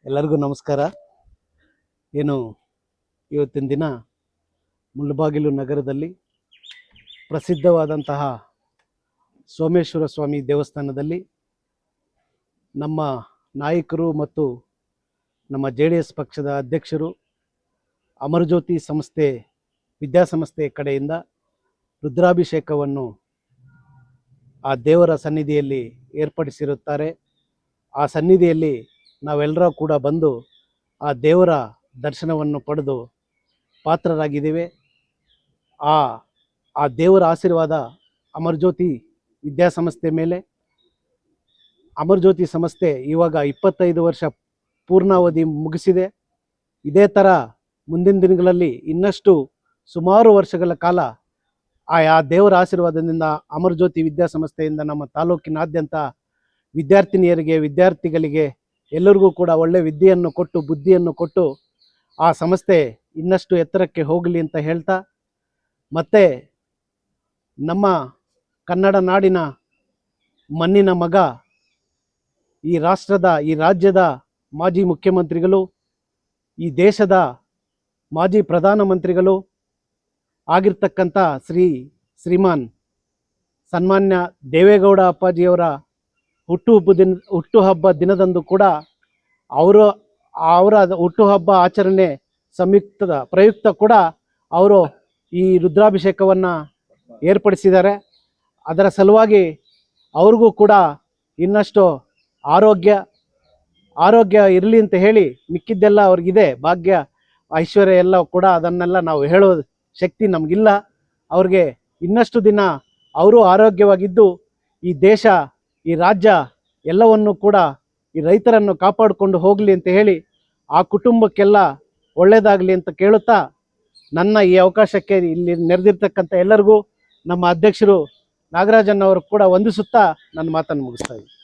ಎಲ್ಲರಿಗೂ ನಮಸ್ಕಾರ. ಏನು ಇವತ್ತಿನ ದಿನ ಮುಳಬಾಗಿಲು ನಗರದಲ್ಲಿ ಪ್ರಸಿದ್ಧವಾದಂತಹ ಸೋಮೇಶ್ವರ ಸ್ವಾಮಿ ದೇವಸ್ಥಾನದಲ್ಲಿ ನಮ್ಮ ನಾಯಕರು ಮತ್ತು ನಮ್ಮ JDS ಪಕ್ಷದ ಅಧ್ಯಕ್ಷರು ಅಮರಜ್ಯೋತಿ ಸಂಸ್ಥೆ ವಿದ್ಯಾಸಂಸ್ಥೆ ಕಡೆಯಿಂದ ರುದ್ರಾಭಿಷೇಕವನ್ನು ಆ ದೇವರ ಸನ್ನಿಧಿಯಲ್ಲಿ ಏರ್ಪಡಿಸಿರುತ್ತಾರೆ. ಆ ಸನ್ನಿಧಿಯಲ್ಲಿ ನಾವೆಲ್ಲರೂ ಕೂಡ ಬಂದು ಆ ದೇವರ ದರ್ಶನವನ್ನು ಪಡೆದು ಪಾತ್ರರಾಗಿದ್ದೇವೆ. ಆ ದೇವರ ಆಶೀರ್ವಾದ ಅಮರಜ್ಯೋತಿ ವಿದ್ಯಾಸಂಸ್ಥೆ ಮೇಲೆ. ಅಮರಜ್ಯೋತಿ ಸಂಸ್ಥೆ ಇವಾಗ 25 ವರ್ಷ ಪೂರ್ಣಾವಧಿ ಮುಗಿಸಿದೆ. ಇದೇ ಥರ ಮುಂದಿನ ದಿನಗಳಲ್ಲಿ ಇನ್ನಷ್ಟು ಸುಮಾರು ವರ್ಷಗಳ ಕಾಲ ಆ ದೇವರ ಆಶೀರ್ವಾದದಿಂದ ಅಮರಜ್ಯೋತಿ ವಿದ್ಯಾಸಂಸ್ಥೆಯಿಂದ ನಮ್ಮ ತಾಲೂಕಿನಾದ್ಯಂತ ವಿದ್ಯಾರ್ಥಿನಿಯರಿಗೆ ವಿದ್ಯಾರ್ಥಿಗಳಿಗೆ ಎಲ್ಲರಿಗೂ ಕೂಡ ಒಳ್ಳೆ ವಿದ್ಯೆಯನ್ನು ಕೊಟ್ಟು ಬುದ್ಧಿಯನ್ನು ಕೊಟ್ಟು ಆ ಸಂಸ್ಥೆ ಇನ್ನಷ್ಟು ಎತ್ತರಕ್ಕೆ ಹೋಗಲಿ ಅಂತ ಹೇಳ್ತಾ, ಮತ್ತು ನಮ್ಮ ಕನ್ನಡ ನಾಡಿನ ಮಣ್ಣಿನ ಮಗ, ಈ ರಾಜ್ಯದ ಮಾಜಿ ಮುಖ್ಯಮಂತ್ರಿಗಳು, ಈ ದೇಶದ ಮಾಜಿ ಪ್ರಧಾನಮಂತ್ರಿಗಳು ಆಗಿರ್ತಕ್ಕಂಥ ಶ್ರೀಮಾನ್ ಸನ್ಮಾನ್ಯ ದೇವೇಗೌಡ ಅಪ್ಪಾಜಿಯವರ ಹುಟ್ಟುಹಬ್ಬ ದಿನದಂದು ಕೂಡ ಅವರ ಹುಟ್ಟುಹಬ್ಬ ಆಚರಣೆ ಪ್ರಯುಕ್ತ ಕೂಡ ಅವರು ಈ ರುದ್ರಾಭಿಷೇಕವನ್ನು ಏರ್ಪಡಿಸಿದ್ದಾರೆ. ಅದರ ಸಲುವಾಗಿ ಅವ್ರಿಗೂ ಕೂಡ ಇನ್ನಷ್ಟು ಆರೋಗ್ಯ ಇರಲಿ ಅಂತ ಹೇಳಿ, ಮಿಕ್ಕಿದ್ದೆಲ್ಲ ಅವ್ರಿಗಿದೆ, ಭಾಗ್ಯ ಐಶ್ವರ್ಯ ಎಲ್ಲ ಕೂಡ ಅದನ್ನೆಲ್ಲ ನಾವು ಹೇಳೋ ಶಕ್ತಿ ನಮಗಿಲ್ಲ. ಅವ್ರಿಗೆ ಇನ್ನಷ್ಟು ದಿನ ಅವರು ಆರೋಗ್ಯವಾಗಿದ್ದು ಈ ದೇಶ ಈ ರಾಜ್ಯ ಎಲ್ಲವನ್ನು ಕೂಡ ಈ ರೈತರನ್ನು ಕಾಪಾಡಿಕೊಂಡು ಹೋಗಲಿ ಅಂತ ಹೇಳಿ ಆ ಕುಟುಂಬಕ್ಕೆಲ್ಲ ಒಳ್ಳೆಯದಾಗಲಿ ಅಂತ ಕೇಳುತ್ತಾ, ನನ್ನ ಈ ಅವಕಾಶಕ್ಕೆ ಇಲ್ಲಿ ನೆರೆದಿರ್ತಕ್ಕಂಥ ಎಲ್ಲರಿಗೂ ನಮ್ಮ ಅಧ್ಯಕ್ಷರು ನಾಗರಾಜನ್ ಅವರು ಕೂಡ ವಂದಿಸುತ್ತಾ ನನ್ನ ಮಾತನ್ನು ಮುಗಿಸ್ತಾ ಇದ್ದೀನಿ.